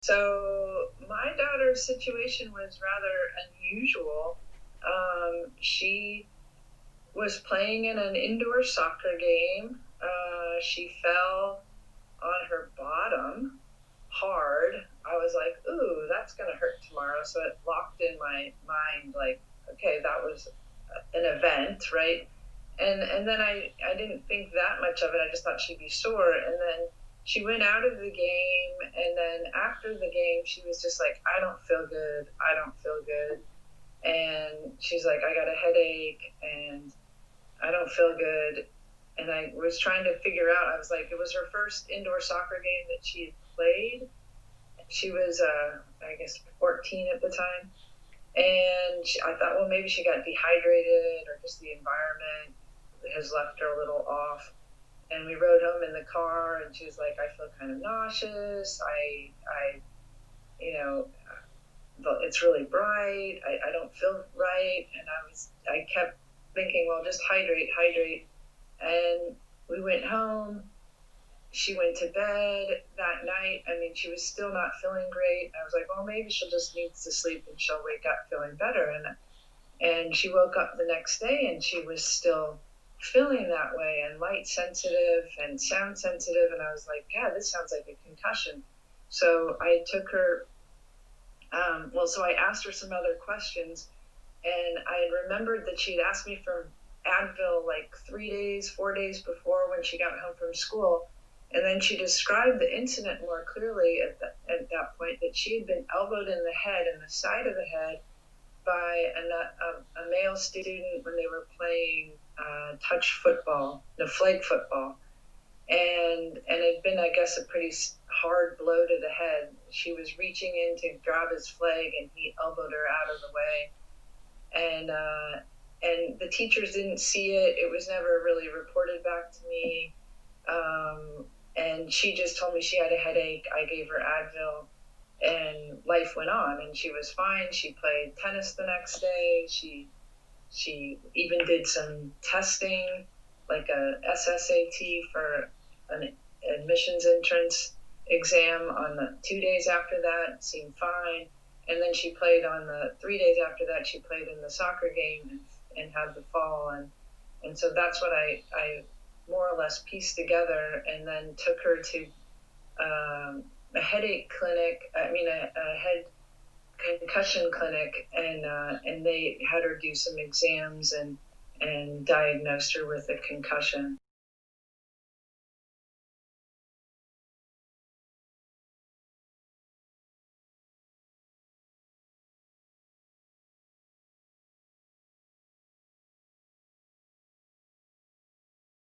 So my daughter's situation was rather unusual. She was playing in an indoor soccer game. She fell on her bottom hard. I was like, ooh, that's going to hurt tomorrow. So it locked in my mind, like, okay, that was an event, right? And then I didn't think that much of it. I just thought she'd be sore. And then she went out of the game. And then after the game, she was just like, I don't feel good. I don't feel good. And she's like, I got a headache and I don't feel good. And I was trying to figure out, I was like, it was her first indoor soccer game that she had played. She was, I guess, 14 at the time. And I thought, well, maybe she got dehydrated or just the environment has left her a little off. And we rode home in the car, and she was like, I feel kind of nauseous. You know, it's really bright. I don't feel right. And I kept thinking, well, just hydrate. And we went home. She went to bed that night. I mean, she was still not feeling great. I was like, well, maybe she'll just need to sleep and she'll wake up feeling better. And she woke up the next day and she was still feeling that way and light sensitive and sound sensitive. And I was like, yeah, this sounds like a concussion. So I took her, so I asked her some other questions, and I had remembered that she'd asked me for Advil like 4 days before when she got home from school. And then she described the incident more clearly at that point, that she had been elbowed in the head, in the side of the head, by a male student when they were playing touch football, flag football. And it had been, I guess, a pretty hard blow to the head. She was reaching in to grab his flag, and he elbowed her out of the way. And the teachers didn't see it. It was never really reported back to me. And she just told me she had a headache. I gave her Advil, and life went on, and she was fine. She played tennis the next day. She even did some testing, like a SSAT for an admissions entrance exam on the 2 days after that. Seemed fine. And then she played on the 3 days after that. She played in the soccer game and had the fall. And so that's what I more or less pieced together, and then took her to a headache clinic, a head concussion clinic, and they had her do some exams and diagnosed her with a concussion.